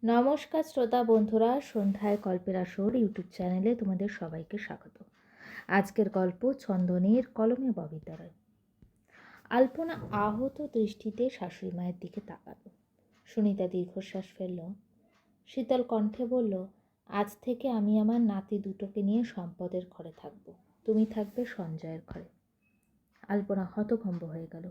নমস্কার শ্রোতা বন্ধুরা, সন্ধ্যায় গল্পের আসর ইউটিউব চ্যানেলে তোমাদের সবাইকে স্বাগত। আজকের গল্প ছন্দনের কলমে ববিতা রায়। আলপনা আহত দৃষ্টিতে শাশুড়ি মায়ের দিকে তাকালো। সুনিতা দীর্ঘশ্বাস ফেলল, শীতল কণ্ঠে বলল, আজ থেকে আমি আমার নাতি দুটোকে নিয়ে সম্পদের ঘরে থাকব, তুমি থাকবে সঞ্জয়ের ঘরে। আলপনা হতভম্ব হয়ে গেল।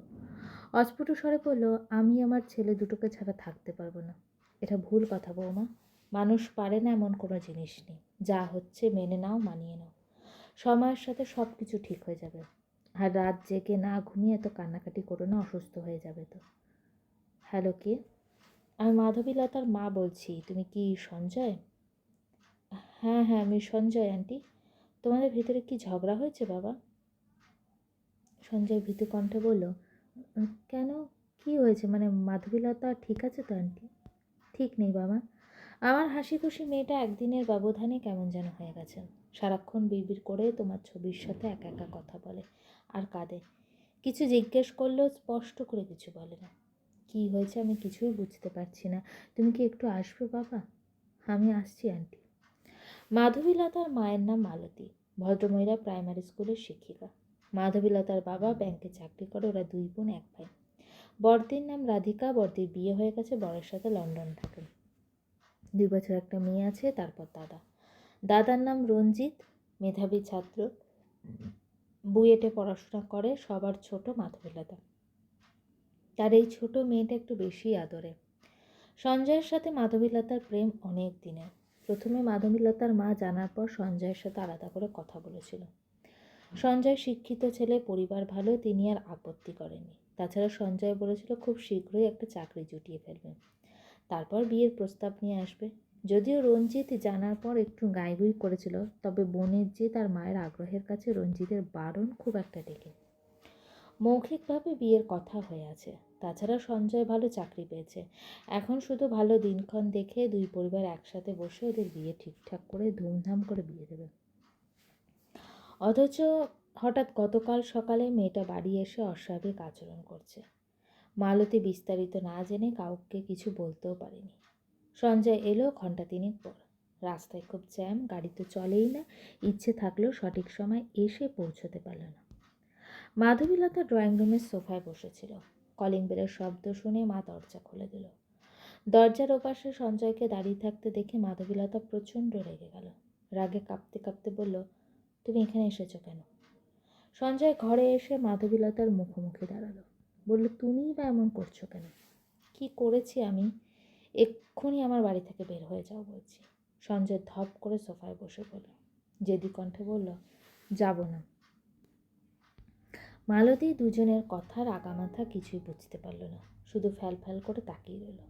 অস্ফুট স্বরে বলল, আমি আমার ছেলে দুটোকে ছাড়া থাকতে পারবো না। এটা ভুল কথা বৌমা, মানুষ পারে না এমন কোনো জিনিস নেই। যা হচ্ছে মেনে নাও, মানিয়ে নাও। সময়ের সাথে সব কিছু ঠিক হয়ে যাবে। আর রাত জেগে না ঘুমিয়ে এত কান্নাকাটি করো না, অসুস্থ হয়ে যাবে তো। হ্যালো, কে? আমি মাধবীলতার মা বলছি। তুমি কি সঞ্জয়? হ্যাঁ হ্যাঁ, আমি সঞ্জয় আন্টি। তোমাদের ভিতরে কি ঝগড়া হয়েছে বাবা? সঞ্জয় ভীতু কণ্ঠে বলল, কেন, কি হয়েছে? মানে মাধবীলতা ঠিক আছে তো আন্টি? ঠিক নেই বাবা। আমার হাসি খুশি মেয়েটা একদিনের ব্যবধানে কেমন যেন হয়ে গেছে। সারাক্ষণ বিড়বিড় করে তোমার ছবির সাথে একা একা কথা বলে আর কাঁদে। কিছু জিজ্ঞেস করলেও স্পষ্ট করে কিছু বলে না। কি হয়েছে আমি কিছুই বুঝতে পারছি না। তুমি কি একটু আসবে বাবা? আমি আসছি আন্টি। মাধবীলতার মায়ের নাম মালতী। ভদ্রমহিলা প্রাইমারি স্কুলের শিক্ষিকা। মাধবীলতার বাবা ব্যাংকে চাকরি করে। ওরা দুই বোন এক ভাই। বড়দির নাম রাধিকা। বড়দির বিয়ে হয়ে গেছে, বরের সাথে লন্ডন থাকেন। 2 বছর একটা মেয়ে আছে। তারপর দাদার নাম রঞ্জিত, মেধাবী ছাত্র, বুয়েটে পড়াশোনা করে। সবার ছোট মাধবীলতা। তার এই ছোট মেয়েটা একটু বেশি আদরে। সঞ্জয়ের সাথে মাধবীলতার প্রেম অনেক দিনের। প্রথমে মাধবীলতার মা জানার পর সঞ্জয়ের সাথে আলাদা করে কথা বলেছিল। সঞ্জয় শিক্ষিত ছেলে, পরিবার ভালো, তিনি আর আপত্তি করেননি। তাছাড়া সঞ্জয় বলেছিল খুব শীঘ্রই একটা চাকরি জুটিয়ে ফেলবে, তারপর বিয়ের প্রস্তাব নিয়ে আসবে। যদিও রঞ্জিত জানার পর একটু গাইগুই করেছিল, তবে বোনের যে তার মায়ের আগ্রহের কাছে রঞ্জিতের বারণ খুব একটা টেকে। মৌখিকভাবে বিয়ের কথা হয়ে আছে। তাছাড়া সঞ্জয় ভালো চাকরি পেয়েছে। এখন শুধু ভালো দিনক্ষণ দেখে দুই পরিবার একসাথে বসে ওদের বিয়ে ঠিকঠাক করে ধুমধাম করে বিয়ে দেবে। অথচ হঠাৎ গতকাল সকালে মেয়েটা বাড়ি এসে অস্বাভাবিক আচরণ করছে। মালতী বিস্তারিত না জেনে কাউকে কিছু বলতেও পারেনি। সঞ্জয় এলো ঘন্টা 3 পর। রাস্তায় খুব জ্যাম, গাড়ি তো চলেই না। ইচ্ছে থাকলেও সঠিক সময় এসে পৌঁছতে পারল না। মাধবীলতা ড্রয়িং রুমের সোফায় বসেছিল। কলিং বেলের শব্দ শুনে মা দরজা খুলে দিল। দরজার ওপাশে সঞ্জয়কে দাঁড়িয়ে থাকতে দেখে মাধবীলতা প্রচণ্ড রেগে গেল। রাগে কাঁপতে কাঁপতে বলল, তুমি এখানে এসেছো কেন? সঞ্জয় ঘরে এসে মাধবীলতার মুখোমুখি দাঁড়ালো। বলল, তুমিই বা এমন করছো কেন? কি করেছি আমি? এক্ষুনি আমার বাড়ি থেকে বের হয়ে যাও বলছি। সঞ্জয় ধপ করে সোফায় বসে পড়ল। জেদি কণ্ঠে বলল, যাব না। মালতী দুজনের কথার আগামাথা কিছুই বুঝতে পারল না, শুধু ফ্যাল ফ্যাল করে তাকিয়ে রইল।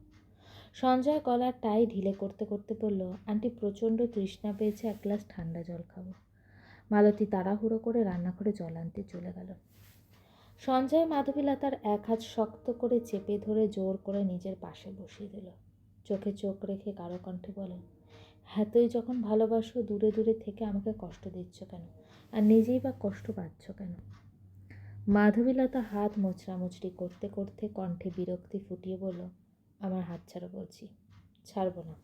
সঞ্জয় গলার টাই ঢিলে করতে করতে বলল, আন্টি প্রচণ্ড তৃষ্ণা পেয়েছে, এক গ্লাস ঠান্ডা জল খাবো। মালতী তাড়াহুড়ো করে রান্নাঘরে জল আনতে চলে গেল। সঞ্জয় মাধবীলতার এক হাত শক্ত করে চেপে ধরে জোর করে নিজের পাশে বসিয়ে দিল। চোখে চোখ রেখে গাঢ় কণ্ঠে বলে, হ্যাঁ, তুই যখন ভালোবাসো দূরে দূরে থেকে আমাকে কষ্ট দিচ্ছ কেন? আর নিজেই বা কষ্ট পাচ্ছ কেন? মাধবীলতা হাত মোচড়ামুচড়ি করতে করতে কণ্ঠে বিরক্তি ফুটিয়ে বলল, আমার হাত ছাড়ো বলছি। ছাড়বো না।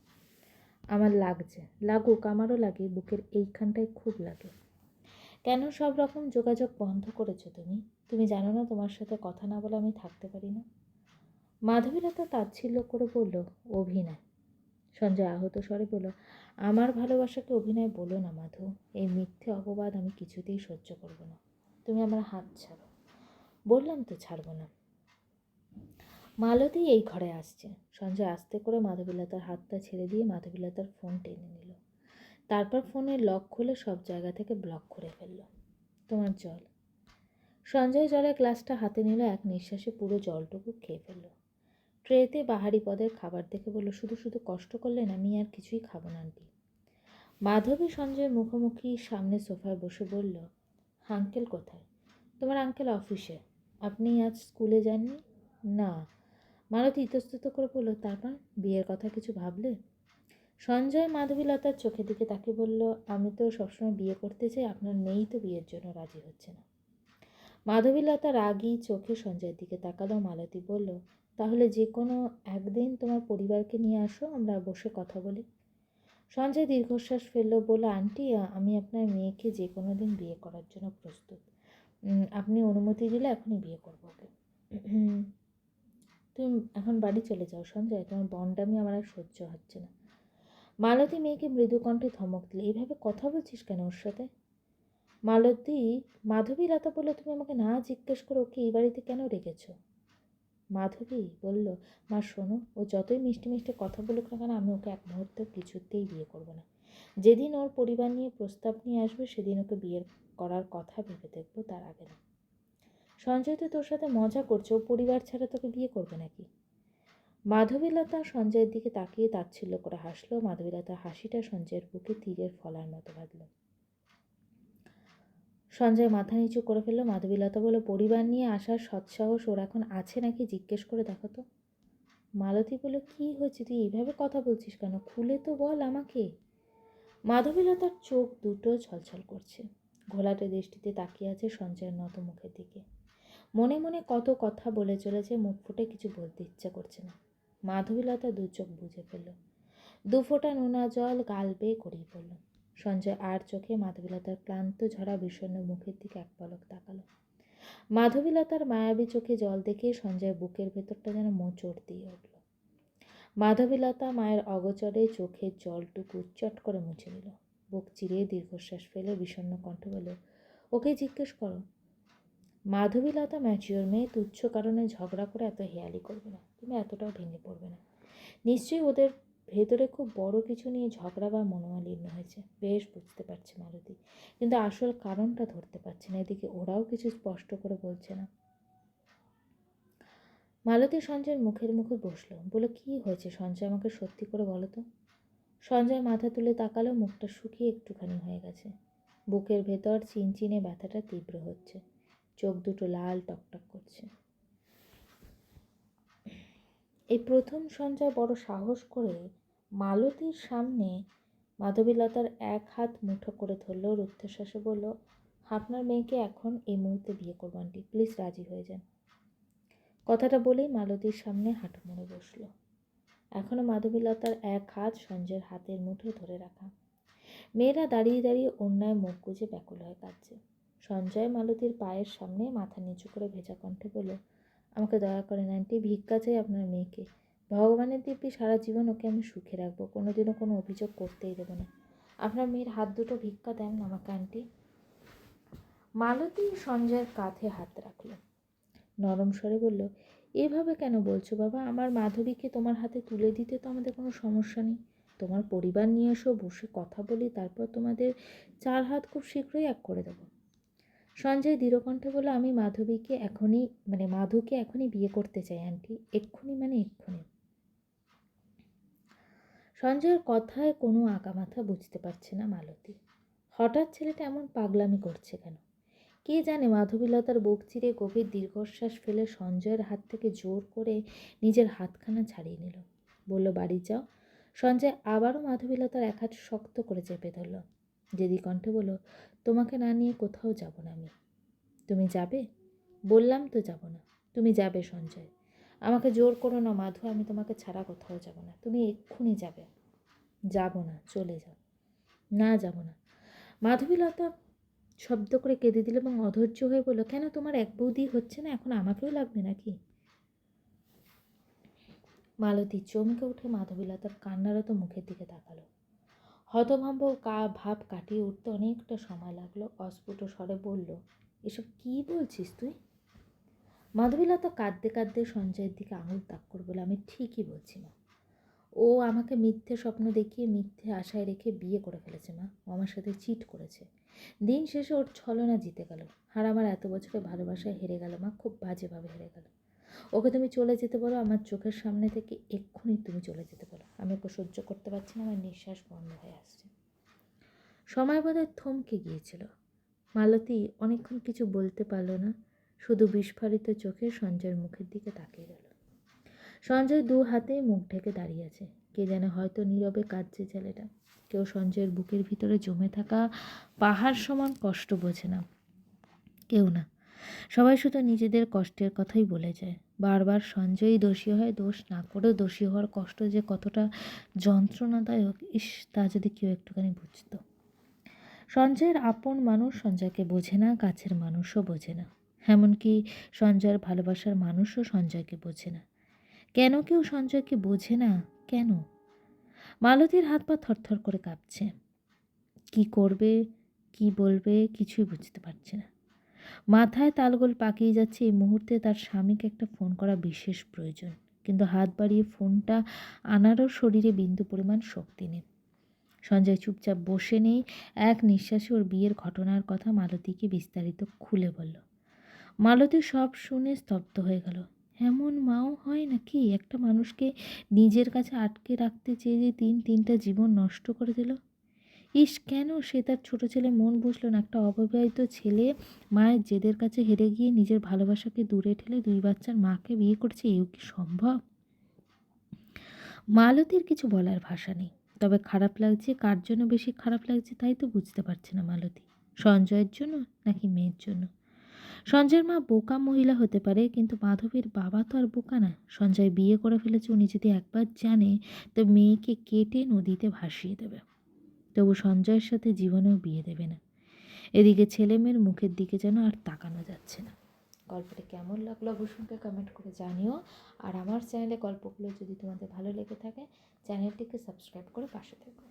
আমার লাগছে। লাগুক, আমারও লাগে, বুকের এইখানটায় খুব লাগে। কেন সব রকম যোগাযোগ বন্ধ করেছো তুমি? তুমি জানো না তোমার সাথে কথা না বলে আমি থাকতে পারি না? মাধবীলতা তাচ্ছিল্য করে বলল, অভিনয়। সঞ্জয় আহত স্বরে বলল, আমার ভালোবাসাকে অভিনয় বলো না মাধু। এই মিথ্যে অপবাদ আমি কিছুতেই সহ্য করব না। তুমি আমার হাত ছাড়ো। বললাম তো ছাড়ব না। মালতী এই ঘরে আসছে। সঞ্জয় আস্তে করে মাধবীলতার হাতটা ছেড়ে দিয়ে মাধবীলতার ফোন টেনে নিল। তারপর ফোনের লক খুলে সব জায়গা থেকে ব্লক করে ফেলল। তোমার জল। সঞ্জয় জলের গ্লাসটা হাতে নিল, এক নিঃশ্বাসে পুরো জলটুকু খেয়ে ফেলল। ট্রেতে বাহারি পদের খাবার দেখে বলল, শুধু শুধু কষ্ট করলেন, আমি আর কিছুই খাবো না আন্টি। মাধবী সঞ্জয়ের মুখোমুখি সামনে সোফায় বসে বলল, আঙ্কেল কোথায়? তোমার আঙ্কেল অফিসে। আপনি আজ স্কুলে যাননি? না। মালতী ইতস্তত করে বলল, তারপর বিয়ের কথা কিছু ভাবলে? সঞ্জয় মাধবীলতার চোখের দিকে তাকিয়ে বলল, আমি তো সবসময় বিয়ে করতে চাই, আপনার মেয়েই তো বিয়ের জন্য রাজি হচ্ছে না। মাধবীলতা রাগী চোখে সঞ্জয়ের দিকে তাকালো। মালতী বলল, তাহলে যে কোনো একদিন তোমার পরিবারকে নিয়ে আসো, আমরা বসে কথা বলি। সঞ্জয় দীর্ঘশ্বাস ফেললো, বলল, আন্টি, আমি আপনার মেয়েকে যে কোনো দিন বিয়ে করার জন্য প্রস্তুত। আপনি অনুমতি দিলে এখনই বিয়ে করবো ওকে। তুমি এখন বাড়ি চলে যাও সঞ্জয়, তোমার বন্ডামি আমার আর সহ্য হচ্ছে না। মালতী মেয়েকে মৃদু কণ্ঠে ধমক দিলে, এইভাবে কথা বলছিস কেন ওর সাথে? মালতী মাধবী লতা বলল, তুমি আমাকে না জিজ্ঞেস করে ওকে এই বাড়িতে কেন রেখেছ? মাধবী বলল, মা শোনো, ও যতই মিষ্টি মিষ্টি কথা বলুক না কেন, আমি ওকে এক মুহূর্তে কিছুতেই বিয়ে করব না। যেদিন ওর পরিবার নিয়ে প্রস্তাব নিয়ে আসবে সেদিন ওকে বিয়ের করার কথা ভেবে দেখবো, তার আগে না। সঞ্জয় তো তোর সাথে মজা করছে, ও পরিবার ছাড়া তোকে বিয়ে করবে নাকি? মাধবীলতা সঞ্জয়ের দিকে তাকিয়ে তাচ্ছিল্য করে হাসলো। মাধবীলতার হাসিটা সঞ্জয়ের বুকে তীরের ফলার মতো বাঁধল। সঞ্জয় মাথা নিচু করে ফেলল। মাধবীলতা বলল, পরিবার নিয়ে আসার সৎসাহস ওর এখন আছে নাকি জিজ্ঞেস করে দেখো তো। মালতী বলল, কী হয়েছে, তুই এইভাবে কথা বলছিস কেন? খুলে তো বল আমাকে। মাধবীলতার চোখ দুটো ছলছল করছে, ঘোলাটে দৃষ্টিতে তাকিয়ে আছে সঞ্জয়ের নত মুখের দিকে। মনে মনে কত কথা বলে চলেছে, মুখ ফুটে কিছু বলতে ইচ্ছা করছে না। মাধবীলতা দু চোখ বুজে ফেলল। দু ফোঁটা নোনা জল গাল বেয়ে গড়িয়ে পড়ল। সঞ্জয় আর চোখে মাধবীলতার ক্লান্ত ঝরা বিষণ্ণ মুখের দিকে এক পলক তাকালো। মাধবীলতার মায়াবী চোখে জল দেখে সঞ্জয়ের বুকের ভেতরটা যেন মোচড় দিয়ে উঠল। মাধবীলতা মায়ের অগোচরে চোখের জলটুকু চট করে মুছে দিল। বুক চিরিয়ে দীর্ঘশ্বাস ফেলে বিষণ্ণ কণ্ঠ বলল, ওকে জিজ্ঞেস করো। মাধবীলতা ম্যাচিওর মেয়ে, তুচ্ছ কারণে ঝগড়া করে এত হেয়ালি করবে না, তুমি এতটাও ভেঙে পড়বে না। নিশ্চয়ই ওদের ভেতরে খুব বড় কিছু নিয়ে ঝগড়া বা মনোমালিন্য হয়েছে, বেশ বুঝতে পারছে মালতী, কিন্তু আসল কারণটা ধরতে পারছে না। এদিকে ওরাও কিছু স্পষ্ট করে বলছে না। মালতী সঞ্জয়ের মুখের মুখে বসলো, বলে, কী হয়েছে সঞ্জয়, আমাকে সত্যি করে বলো তো। সঞ্জয় মাথা তুলে তাকালো, মুখটা শুকিয়ে একটুখানি হয়ে গেছে। বুকের ভেতর চিনচিনে ব্যথাটা তীব্র হচ্ছে, চোখ দুটো লাল টকটক করছে। এই প্রথম সঞ্জয় বড় সাহস করে মালতীর সামনে মাধবীলতার এক হাত মুঠো করে ধরল, রুদ্ধশ্বাসে বলল, আপনার মেয়েকে এখন এই মুহূর্তে বিয়ে করবো আন্টি, প্লিজ রাজি হয়ে যান। কথাটা বলেই মালতীর সামনে হাঁটু মুড়ে বসল। এখনও মাধবীলতার এক হাত সঞ্জয়ের হাতের মুঠোয় ধরে রাখা। মেয়েরা দাঁড়িয়ে দাঁড়িয়ে অন্যায় মুখ গুজে ব্যাকুল হয়ে কাঁদছে। সঞ্জয় মালতীর পায়ের সামনে মাথা নিচু করে ভেজা কণ্ঠে বলল, আমাকে দয়া করেন আন্টি, ভিক্ষা চাই আপনার মেয়েকে। ভগবানের দিব্যি সারা জীবন ওকে আমি সুখে রাখবো, কোনোদিনও কোনো অভিযোগ করতেই দেবো না। আপনার মেয়ের হাত দুটো ভিক্ষা দেন আমাকে আন্টি। মালতী সঞ্জয়ের কাঁধে হাত রাখল, নরম স্বরে বলল, এভাবে কেন বলছো বাবা? আমার মাধবীকে তোমার হাতে তুলে দিতে তো আমাদের কোনো সমস্যা নেই। তোমার পরিবার নিয়ে এসো, বসে কথা বলি, তারপর তোমাদের চার হাত খুব শীঘ্রই এক করে দেবো। সঞ্জয় দৃঢ়কণ্ঠে বলল, আমি মাধুকে এখনই বিয়ে করতে চাই আন্টি, এক্ষুনি, মানে এক্ষুনি। সঞ্জয়ের কথায় কোনো আগামাথা বুঝতে পারছে না মালতী। হঠাৎ ছেলেটা এমন পাগলামি করছে কেন? কে জানে। মাধবীলতার বুক চিরে গভীর দীর্ঘশ্বাস ফেলে সঞ্জয়ের হাত থেকে জোর করে নিজের হাতখানা ছাড়িয়ে নিল। বলল, বাড়ি যাও। সঞ্জয় আবারও মাধবীলতার এক হাত শক্ত করে চেপে ধরল। জেদি কণ্ঠে বলল, তোমাকে না নিয়ে কোথাও যাব না আমি। তুমি যাবে? বললাম তো যাব না। তুমি যাবে সঞ্জয়। আমাকে জোর করো না মাধু, আমি তোমাকে ছাড়া কোথাও যাব না। তুমি এক্ষুনি যাবে। যাব না, চলে যাও। না, যাব না। মাধবীলতা শব্দ করে কেঁদে দিল এবং অধৈর্য হয়ে বলল, কেন, তোমার এক বৌদি হচ্ছে না, এখন আমাকেও লাগবে নাকি? মালতী চমকে উঠে মাধবীলতার কান্নারত মুখের দিকে তাকালো। হতভম্ব ভাব কাটিয়ে উঠতে অনেকটা সময় লাগলো। অস্ফুট স্বরে বলল, এসব কি বলছিস তুই? মাধবীলতা কাঁদতে কাঁদতে সঞ্জয়ের দিকে আঙুল তাক করে বলে, আমি ঠিকই বলছি মা। ও আমাকে মিথ্যে স্বপ্ন দেখিয়ে মিথ্যে আশায় রেখে বিয়ে করে ফেলেছে মা। ও আমার সাথে চিট করেছে। দিন শেষে ওর ছলনা জিতে গেল, আর আমার এত বছরের ভালোবাসায় হেরে গেল মা, খুব বাজেভাবে হেরে গেল। ওকে তুমি চলে যেতে বলো, আমার চোখের সামনে থেকে এক্ষুনি তুমি চলে যেতে বলো। আমি ওকে সহ্য করতে পারছি না, আমার নিঃশ্বাস বন্ধ হয়ে আসছে। সময় বোধহয় থমকে গিয়েছিল। মালতী অনেকক্ষণ কিছু বলতে পারল না, শুধু বিস্ফারিত চোখে সঞ্জয়ের মুখের দিকে তাকিয়ে রইল। সঞ্জয় দু হাতেই মুখ ঢেকে দাঁড়িয়ে আছে। কে যেন হয়তো নীরবে কাঁদছে ছেলেটা। কেউ সঞ্জয়ের বুকের ভিতরে জমে থাকা পাহাড় সমান কষ্ট বোঝে না, কেউ না। সবাই শুধু নিজেদের কষ্টের কথাই বলে যায়। বারবার সঞ্জয়ই দোষী হয়, দোষ না করেও দোষী হওয়ার কষ্ট যে কতটা যন্ত্রণাদায়ক, ইস তা যদি কেউ একটুখানি বুঝতো। সঞ্জয়ের আপন মানুষ সঞ্জয়কে বোঝে না, কাছের মানুষও বোঝে না। এমনকি সঞ্জয়ের ভালোবাসার মানুষও সঞ্জয়কে বোঝে না। কেন কেউ সঞ্জয়কে বোঝে না? কেন? মালতীর হাত পা থরথর করে কাঁপছে। কি করবে, কি বলবে কিছুই বুঝতে পারছে না। মাথায় তালগোল পাকিয়ে যাচ্ছে এই মুহূর্তে তার স্বামীকে একটা ফোন করা বিশেষ প্রয়োজন, কিন্তু হাত বাড়িয়ে ফোনটা আনারও শরীরে বিন্দু পরিমাণ শক্তি নেই। সঞ্জয় চুপচাপ বসে নেই, এক নিঃশ্বাসে ওর বিয়ের ঘটনার কথা মালতীকে বিস্তারিত খুলে বলল। মালতী সব শুনে স্তব্ধ হয়ে গেল। এমন মাও হয় নাকি? একটা মানুষকে নিজের কাছে আটকে রাখতে চেয়ে যে তিনটা জীবন নষ্ট করে দিল। ইস, কেন সে তার ছোট ছেলে মন বুঝল না? একটা অবিবাহিত ছেলে মায়ের জেদের কাছে হেরে গিয়ে নিজের ভালোবাসাকে দূরে ঠেলে 2 বাচ্চার মাকে বিয়ে করছে, এও কি সম্ভব? মালতীর কিছু বলার ভাষা নেই। তবে খারাপ লাগছে, কার জন্য বেশি খারাপ লাগছে তাই তো বুঝতে পারছে না মালতী। সঞ্জয়ের জন্য নাকি মেয়ের জন্য? সঞ্জয়ের মা বোকা মহিলা হতে পারে, কিন্তু মাধবীর বাবা তো আর বোকা না। সঞ্জয় বিয়ে করে ফেলেছে, উনি যদি একবার জানে তো মেয়েকে কেটে নদীতে ভাসিয়ে দেবে। তবু সঞ্জয়ের সাথে জীবনেও বিয়ে দেবে না। এদিকে ছেলে মেয়ের মুখের দিকে যেন আর তাকানো যাচ্ছে না। গল্পটা কেমন লাগলো অবশ্যই কমেন্ট করে জানিও। আর আমার চ্যানেলে গল্পগুলো যদি তোমাদের ভালো লেগে থাকে চ্যানেলটিকে সাবস্ক্রাইব করে পাশে থেকো।